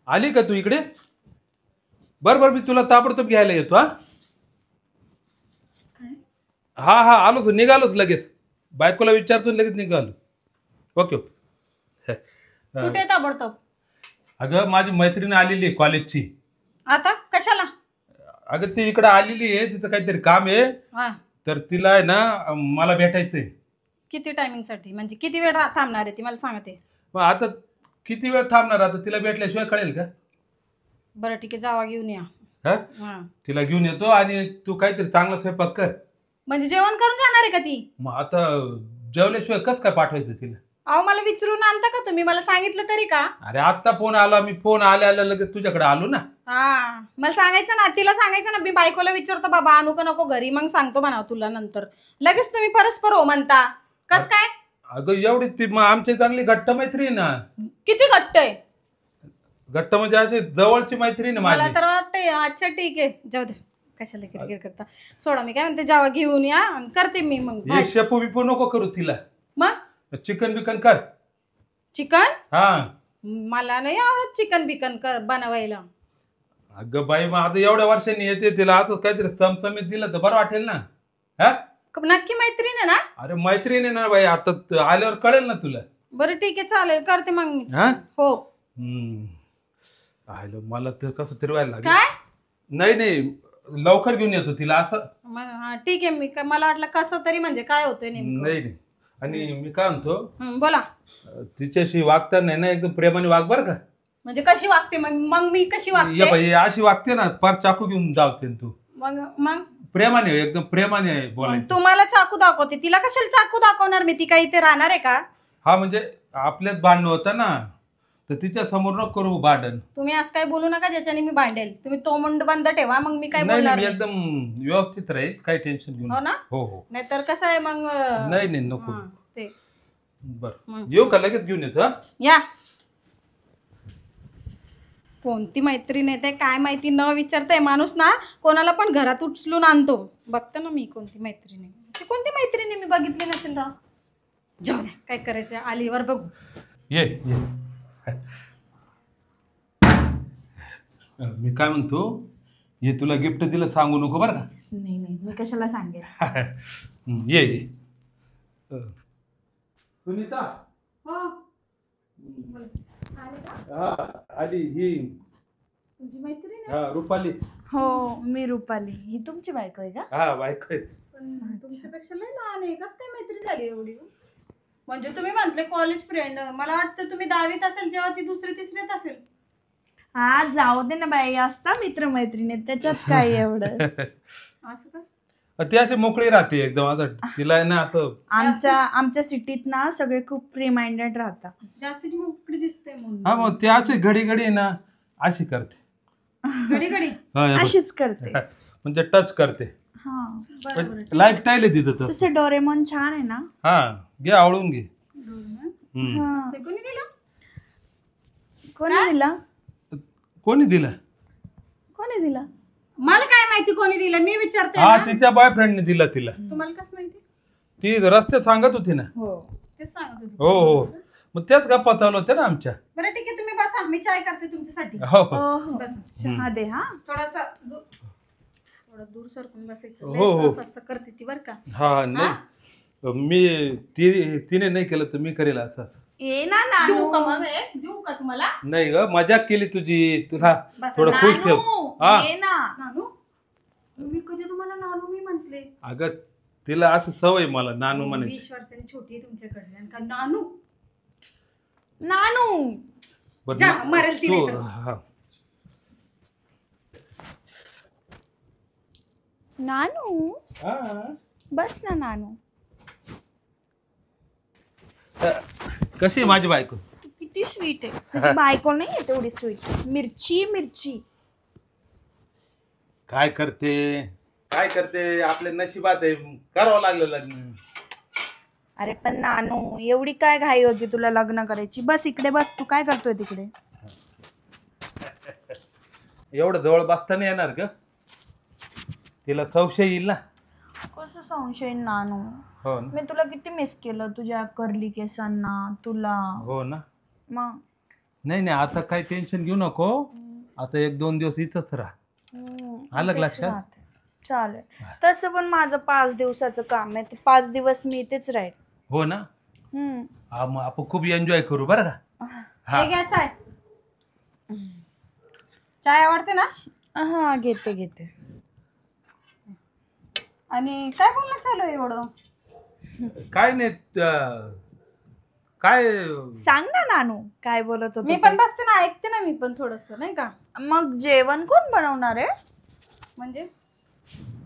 आली का तू इकडे? बर मी तुला ताबडतोब घ्यायला येतो. हा हा आलोच, निघालोच लगेच. बायकोला विचारतो लगेच निघालो. Okay okay. कुठे ताबडतोब? अगं माझी मैत्रीण आलेली आहे कॉलेजची. आता कशाला? अगं ती इकडे आलेली आहे, तिचं काहीतरी काम आहे. तर तिला आहे ना मला भेटायचंय. किती टायमिंग साठी, म्हणजे किती वेळ थांबणार आहे ती मला सांगा ते. मग आता किती वेळ थांबणार? आता तिला भेटल्याशिवाय कळेल का? बरं ठीक आहे, जावा घेऊन या. हा तिला घेऊन येतो आणि तू काहीतरी चांगला स्वयंपाक कर. म्हणजे जेवण करून जाणार आहे का ती? मग आता जेवल्याशिवाय कसं काय पाठवायचं तिला? अहो मला विचारून आणता का तुम्ही? मला सांगितलं तरी का? अरे आत्ता फोन आला, मी फोन आल्या लगेच तुझ्याकडे आलो ना. हा मला सांगायचं ना, तिला सांगायचं ना, मी बायकोला विचारतो बाबा आणू का नको घरी, मग सांगतो म्हणा तुला नंतर. लगेच तुम्ही परस्पर हो म्हणता कस काय? अगं एवढी ती आमची चांगली घट्ट मैत्रीण ना. किती घट्ट आहे? घट्ट म्हणजे अशी जवळची मैत्रीण आहे मला माझी. तर वाटतंय. अच्छा ठीक आहे, जाऊ दे, कशाला किरकिर करता. सोडा, मी काय म्हणते, जावा घेऊन या, करते मी मग. हे शेपू बिपू नको करू तिला. मग चिकन बिकन कर. चिकन? हा मला नाही आवडत चिकन बिकन बनवायला. अगं बाई, मग आता एवढ्या वर्षांनी येते, तिला असं काहीतरी चमचमीत दिलं तर बरं वाटेल ना. हा नक्की मैत्रीण आहे ना? अरे मैत्रीण आहे ना बाई, आता आल्यावर कळेल ना तुला. बरं ठीक आहे, चालेल, करते मग मी. हो. मला तर कसं फिरवायला लागेल. काय? नाही लवकर घेऊन येतो तिला असं. हा ठीक आहे, मी मला वाटलं कसं तरी म्हणजे काय होतंय नेमकं. नाही आणि मी काय म्हणतो, बोला. तिच्याशी वागताना ना एकदम प्रेमाने वाग बर का. म्हणजे कशी वागते मग मी कशी वागते? बाई अशी वागते ना, पार चाकू घेऊन जावते तू. मग प्रेमाने, एकदम प्रेमाने बोलायचं. तुम्हाला चाकू दाखवते, तिला कशाला चाकू दाखवणार मी? ती काही इथे राहणार आहे का? हा म्हणजे आपल्यात भांडण होतं ना, तर तिच्या समोर नको करू भांडण. तुम्ही असं काय बोलू नका ज्याच्याने मी भांडेल. तुम्ही तो मुंड बंद ठेवा, मग मी काय नाही बोलणार मी नाही. एकदम व्यवस्थित राहील, काही टेन्शन घेऊन. हो ना? हो. नाहीतर कसं आहे मग. नाही नको. ते बर येऊ का? लगेच घेऊन येतो. या. कोणती मैत्रीण येते काय माहिती, न विचारताय माणूस ना कोणाला पण घरात उचलून आणतो. बघते ना मी कोणती मैत्रीण आहे. अशी कोणती मैत्रीण आहे मी बघितली नसेल राव. जाऊ द्या, काय करायचं, आलीवर बघू. ये मी काय म्हणतो, ये तुला गिफ्ट दिलं सांगू नको बरं का. नाही मी कशाला सांगेल. ये सुनीता. आली ही तुमची मैत्रीण? रुपाली. हो मी रुपाली. ही तुमची बायको आहे का? हा बायको आहे. तुमच्यापेक्षा लय लहान आहे, कसं काय मैत्री झाली एवढी? म्हणजे तुम्ही म्हटले कॉलेज फ्रेंड, मला वाटतं तुम्ही 10वीत असेल जेव्हा ती 2री 3रीत असेल. हा जाऊ दे ना बाई, असता मित्र मैत्रिणी त्याच्यात काय एवढं. असं का? ती अशी मोकळी राहते एकदम. आता तिला ना असं आमच्या सिटीत ना सगळे खूप फ्री माइंडेड राहतात. जास्तीची मोकळी दिसते म्हणून. हा मग ती अशी घडी ना अशी करते. घडी अशीच करते. म्हणजे टच करते. लाईफस्टाईल आहे तिथं. तसे डोरेमॉन छान आहे ना. हा घे, आवडून घे. कोणी दिला? मला काय माहिती कोणी दिलं, मी विचारते. हा तिच्या बॉयफ्रेंडने दिला तिला. तुम्हाला कसं माहिती? ती रस्त्यात सांगत होती ना. तेच सांगत होती. हो मग त्याच गप्पा चालू होत्या ना आमच्या. बरं ठीक आहे, तुम्ही बसा, मी चाय करते तुमच्यासाठी. हो चहा दे. हा थोडा दूर सरकून बसायचं. हो असं करते ती बरं का. हा नाही मी तिने नाही केलं तर मी करेल असं. ये ना देऊ का तुम्हाला? नाही ग, मजाक केली तुझी. तुला थोडं खुश ठेव. मी कधी तुम्हाला नानू मी म्हंटले? अगं तिला असं सवय मला नानू म्हणायची. 20 वर्षांनी छोटी आहे तुमच्याकडे का नानू? मरेल ती. नानू बस ना. नानू कशी माझी बायको? किती स्वीट आहे. तुझी बायको नाही आहे तेवढी स्वीट. मिरची काय करते आपल्या नशिबात आहे, करावं लागलं लग्न. अरे पण नानू एवढी काय घाई होती तुला लग्न करायची? बस इकडे बस. तू काय करतोय तिकडे? एवढं जवळ बसता नाही येणार ग, तिला संशय येईल ना. कसं संशय नानू? हो मी तुला किती मिस केलं, तुझ्या कर्ली केसांना तुला. हो ना. मग नाही नाही आता काही टेन्शन घेऊ नको. आता 1-2 दिवस इथंच राहा. आलं का इथेच लक्षात? राहते. चालेल. तसं पण माझं 5 दिवसाचं काम आहे, 5 दिवस मी इथेच राहील. हो ना. हम्म. हा, मग आपण खूप एन्जॉय करू बरं का. हे घ्या चाय. चाय आवडते ना? हा घेते. आणि काय बोलणं चालू आहे एवढं? काय नाही काय सांग ना नानू काय बोलत मी होतो पण बसते ना, ऐकते ना मी पण थोडस, नाही का? मग जेवण कोण बनवणार आहे? म्हणजे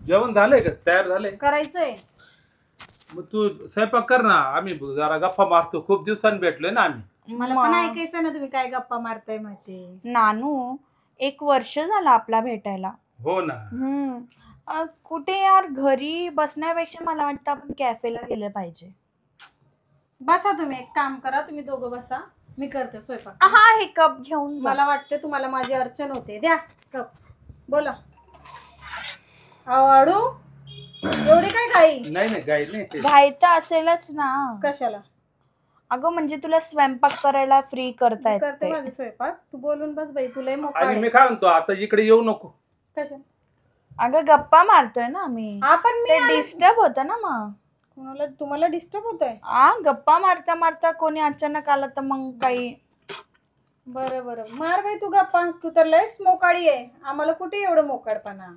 जेवण झालंय का? तयार झालंय? करायचंय. मग तू स्वयंपाक कर ना. आम्ही जरा गप्पा मारतो. खूप दिवसांनी भेटलोय ना आम्ही. मला पण ऐकायचं ना तुम्ही काय गप्पा मारताय माहिती. नानू 1 वर्ष झालं आपला भेटायला. हो ना. कुठे यार घरी बसण्यापेक्षा मला वाटतं आपण कॅफेला गेलं पाहिजे. बसा तुम्ही, एक काम करा, तुम्ही दोघं बसा, मी करते स्वयंपाक. हा हे कप घेऊन जा. मला वाटते तुम्हाला माझी अडचण होते. द्या कप. बोला. आवडू एवढी काय घाई? नाही गाई नाही ते. घाई तर असेलच ना. कशाला? अगं म्हणजे तुला स्वयंपाक करायला फ्री करता मी करते येते. माझे स्वयंपाक, तू बोलून बस बाई, तुला मोकळ आणि मी काय म्हणतो आता इकडे येऊ नको. कशा? अगं गप्पा मारतोय ना आम्ही. आपण ते डिस्टर्ब होतं ना मग. कोणाला? तुम्हाला डिस्टर्ब होतंय? गप्पा मारता मारता कोणी अचानक आलं तर मग काही. बरं मार बाई तू गप्पा, तू तर लयच मोकाळी आहे. आम्हाला कुठे एवढं मोकाळपणा.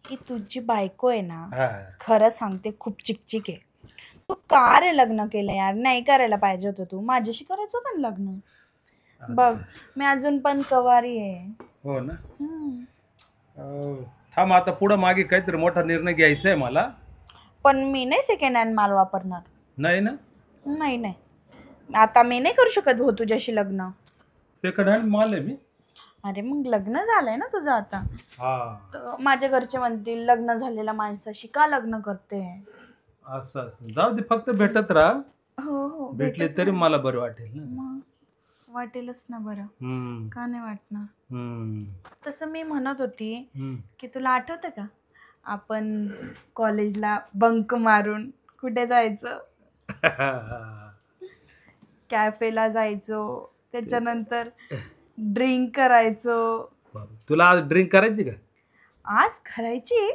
ही तुझी बायको आहे ना, हा. खरं सांगते खूप चिकचिक आहे. तू का रे लग्न केलं यार? नाही करायला पाहिजे होतं, तू माझ्याशी करायचं होतं ना लग्न. बघ मी अजून पण कवारी आहे. हो ना. थांब आता पुढं मागे काहीतरी मोठा निर्णय घ्यायचा आहे मला. पण मी नाही सेकंड हँड माल वापरणार. नाही ना. नाही आता मी नाही करू शकत भाऊ तुझ्याशी लग्न. सेकंड हँड माल आहे मी. अरे मग लग्न झालंय ना तुझं आता. तर माझ्या घरचे म्हणतील लग्न झालेल्या माणसाशी का लग्न करते. असं जाऊ दे, फक्त भेटत राहा. हो भेटले तरी मला बरं वाटेल ना. मग वाटेलच ना बरं. का नाही वाटणार. तसं मी म्हणत होती की तुला आठवतं का आपण कॉलेजला बंक मारून कुठे जायचं? कॅफेला जायचो, त्याच्यानंतर ड्रिंक करायचो. तुला आज ड्रिंक करायची का? आज करायची.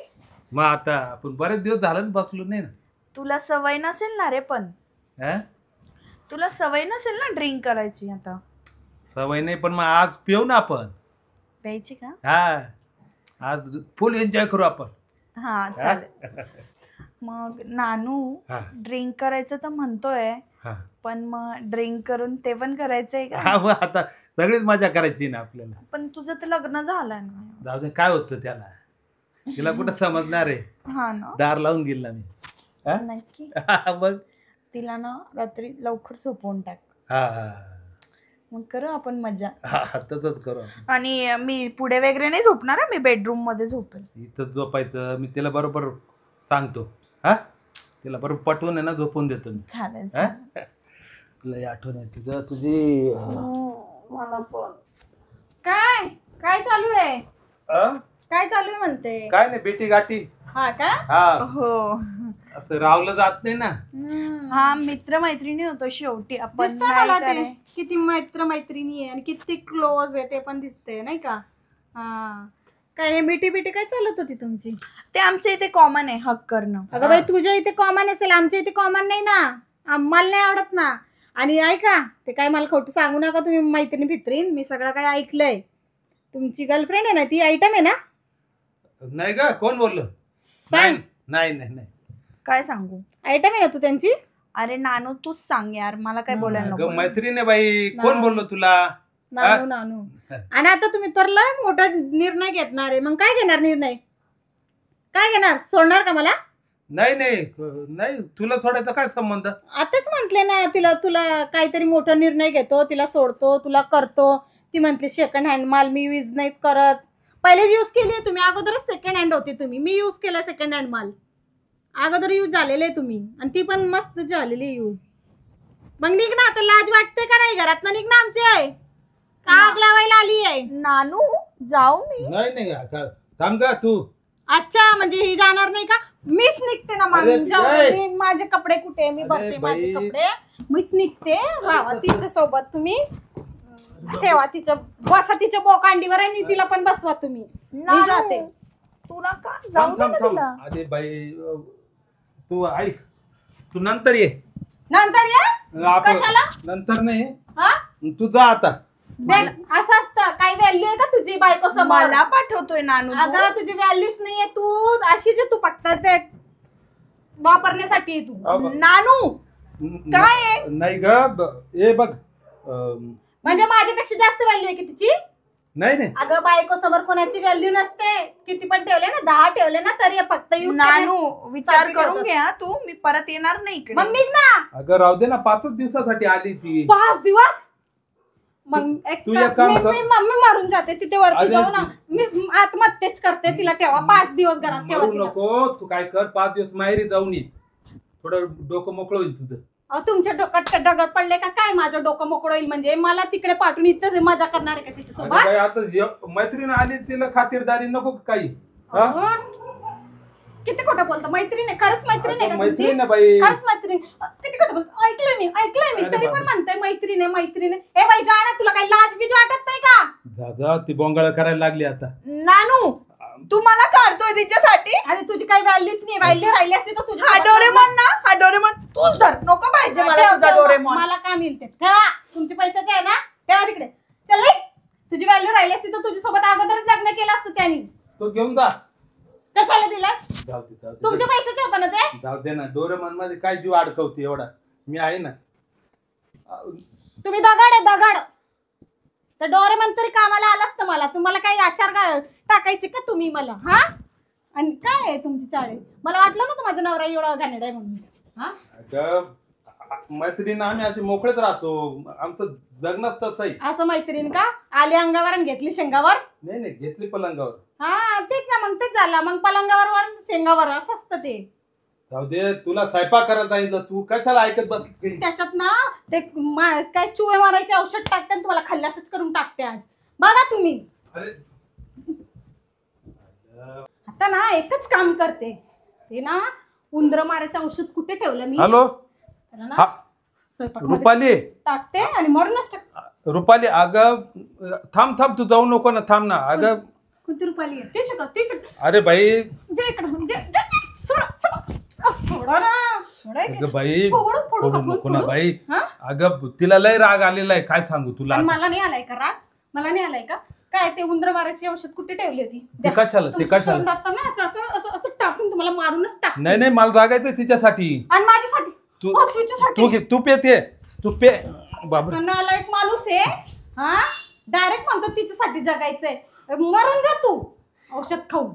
मग आता आपण बरेच दिवस झालं ना बसलो नाही ना. तुला सवय नसेल ना रे. पण तुला सवय नसेल ना ड्रिंक करायची. आता सवय नाही, पण मग आज पिऊ ना आपण. प्यायची का? हा, आज फुल एन्जॉय करू आपण. हा चालेल. मग नानू ड्रिंक करायचं तर म्हणतोय, पण मग ड्रिंक करून ते पण करायचंय का? हा, मग आता सगळीच मजा करायची ना आपल्याला. पण तुझं तर लग्न झालंय ना. जाऊ दे, काय होतं त्याला. तिला कुठं समजणार आहे. हा ना. दार लावून गेल ना मी. नक्की. मग तिला ना रात्री लवकर झोपवून टाक. मग करू आपण मजा. तसंच करू. आणि मी पुढे वगैरे नाही झोपणार, मी बेडरूम मध्ये झोपेल. इथंच झोपायचं. मी तिला बरोबर सांगतो. हा, तिला बरोबर पटवून आहे ना झोपून देतो मी. चालेल. लय आठवण आहे तुझं, तुझी. मला पण. काय काय चालू आहे? काय चालू आहे म्हणते? काय नाही, बेटी गाठी. हा का? हा, हो. असं रावलं जात नाही ना. हा, मित्र मैत्रिणी होतो शेवटी आपण. दिसतंय मला ते किती मित्र मैत्रिणी आहे आणि किती क्लोज आहे ते पण दिसते, नाही का? हा, काय हे मिठी बिटी काय चालत होती तुमची? ते आमच्या इथे कॉमन आहे हक करणं. अगं बाई, तुझ्या इथे कॉमन असेल, आमच्या इथे कॉमन नाही ना. मला नाही आवडत ना. आणि ऐका, ते काय मला खोटं सांगू नका तुम्ही मैत्रिणी फित्रीन. मी सगळं काय ऐकलंय. तुमची गर्लफ्रेंड आहे ना, ती आयटम आहे ना? नाही का? कोण बोललं? सांग. नाही नाही नाही. काय सांगू? आयटम आहे ना तू त्यांची? अरे नानू तूच सांग यार, मला काय बोलायला नको. मैत्रीण आहे बाई. कोण बोललो तुला? नानू नानू. आणि आता तुम्ही तर लय मोठा निर्णय घेणार आहे. मग काय घेणार निर्णय? काय घेणार? सोडणार का मला? नाही नाही नाही, तुला सोडायचा काय संबंध? आताच म्हंटले ना तुला काहीतरी मोठा निर्णय घेतो, तिला सोडतो, तुला करतो. ती म्हटली सेकंड हँड माल मी यूज नाही करत. पहिलेच यूज केली आहे तुम्ही, अगोदरच सेकंड हँड होती तुम्ही. मी यूज केला सेकंड हँड माल, अगोदर यूज झालेले आहे तुम्ही, आणि ती पण मस्त झालेली यूज. मग निघ ना आता, लाज वाटते का नाही? घरात निघ ना आमची आहे का आग लावायला आली आहे? नानू जाऊ मी. नाही नाही, थांब का तू. अच्छा म्हणजे ही जाणार नाही का? मीच निघते ना अरे, मागून. जाऊ दे, ए. माझे कपडे कुठे? मी अरे, भरते माझे बाई. कपडे. मीच निघते. राहा तिच्या सोबत तुम्ही. ठेवा तिच्या, बसा तिच्या बोकांडीवर आणि तिला पण बसवा तुम्ही. मी नानू, जाते. तुला का जाऊ दे ना तिला. अरे बाई तू ऐक, तू नंतर ये. नंतर या. आपण कशाला? नंतर नाही, हा? तू जा आता. असं असतं? काही व्हॅल्यू आहे का तुझी बायको समोर? मला पाठवतोय नानू तू. अगं तुझी व्हॅल्यूच नाहीये. तू अशीच आहे, तू फक्त ते वापरण्यासाठी आहे तू. नानू काय आहे? नाही ग, ए बघ म्हणजे माझ्यापेक्षा जास्त व्हॅल्यू आहे की तिची? नाही नाही अगं बायको समोर कोणाची व्हॅल्यू नसते. किती पण ठेवले ना, 10 ठेवले ना, तरी फक्त यूज. नानू विचार साठी करून ठेवतात. घ्या तू. मी परत येणार नाही इकडे. मग निघ ना. अगं राहू दे ना, 5 दिवसासाठी आली ती. 5 दिवस? मग तू एक काम कर. मी मारून जाते तिथे वरती अरे जाऊ ना. मी आत्महत्येच करते. तिला ठेवा 5 दिवस घरात ठेवा मरू तिला. नको. तू काय कर, 5 दिवस माहेरी जाऊन ये, थोडं डोकं मोकळं होईल तुझं. अहो, तुमच्या डोक्यात दगड पडले का काय? माझं डोकं मोकळं होईल म्हणजे? मला तिकडे पाठवून इथं मजा करणार आहे का अगं तिच्यासोबत? बाई, आता मैत्रीण आली, तिला खातिरदारी नको का काही? हा? किती खोटं बोलतो? मैत्रीण आहे? खरंच मैत्रीण आहे का तुमची? मैत्रीण आहे बाई. खरंच मैत्रीण. किती खोटं बोलतो? ऐकलंय मी अरे तरी पण बाबा. म्हणते मैत्रीण आहे मैत्रीण आहे. ए बाई जा ना, तुला काही लाज बीज वाटत नाही का? दादा ती बोंगाळ करायला लागली आता. नानू तू मला काढतोय तिच्यासाठी. अरे तुझी काही व्हॅल्यूच नाही. व्हॅल्यू राहिली असती तर तुझ्या हा डोरेमॉन ना, हा डोरेमॉन तूच धर. नको पाहिजे मला तुझा डोरेमॉन. मला काय मिळते? ठेवा. तुमचे पैशाचे आहे ना, ठेवा तिकडे. चल निघ. तुझी व्हॅल्यू राहिली असती तर तुझ्यासोबत अगोदरच लग्न केलं असतं त्यांनी. तो घेऊन जा. कशाला दिलं? जाऊ दे, जाऊ दे. तुमच्या पैशाचे होतं ना ते? जाऊ दे ना, डोरेमॉन मध्ये काय जीव अडकवते एवढा? मी आहे ना. तुम्ही दगड आहे दगड. तर डोरेमॉन तरी कामाला आला असतं मला. तुम्हाला काही आचार टाकायचे का तुम्ही मला? हा? आणि काय आहे तुमची चाळे? मला वाटलं ना माझा नवरा एवढा घाणेरडा आहे म्हणून. हा? अगं मैत्रीण आम्ही असे मोकळेच राहतो, आमचं जगणंच तसं आहे. असं मैत्रीण का? आली अंगावर आणि घेतली शेंगावर? नाही नाही, घेतली पलंगावर. हा तेच ना, मग तेच झालं. मग पलंगावर शेंगावर असं असतं ते. जाऊ दे, तुला स्वयंपाक करायला सांगितलं, तू कशाला ऐकत बसली? त्याच्यात ना ते काय चुळे मारायचे औषध टाकते आणि तुम्हाला खल्लासच करून टाकते आज. बघा तुम्ही. अरे आता ना एकच काम करते. ते ना उंदर मारायचं औषध कुठे ठेवलं मी? हॅलो त्याला ना हा, स्वयंपाकमध्ये रुपाली. टाकते आणि मरूनच टाकते. रुपाली अगं थांब थांब, तू जाऊ नको ना, थांब ना. अगं कोणती रुपाली आहे? तीच का? तीच. अरे बाई, दे इकडं, दे, दे, सोडा, सोडा. सोडा ना, सोडा इकडे. अगं बाई, फोडू, फोडू का? फोडू नको ना फोडू? बाई. हा? अगं तिला लय राग आलेला आहे, काय सांगू तुला. आणि मला नाही आलाय का राग? मला नाही आलाय का? काय ते उंदर मारायची औषध कुठे ठेवली होती? ते कशाला? ते तुमच्या कशाला? तोंडात ना असं असं असं असं टाकून तुम्हाला मारूनच टाक. नाही नाही, मला जागायचं तिच्यासाठी. आणि माझ्यासाठी? तू हो, तुझ्यासाठी. तू घे, तू पेते, तू पे. बाबा नाला एक माणूस आहे. हा डायरेक्ट म्हणतो तिच्यासाठी जगायचंय. मरून जा तू औषध खाऊन.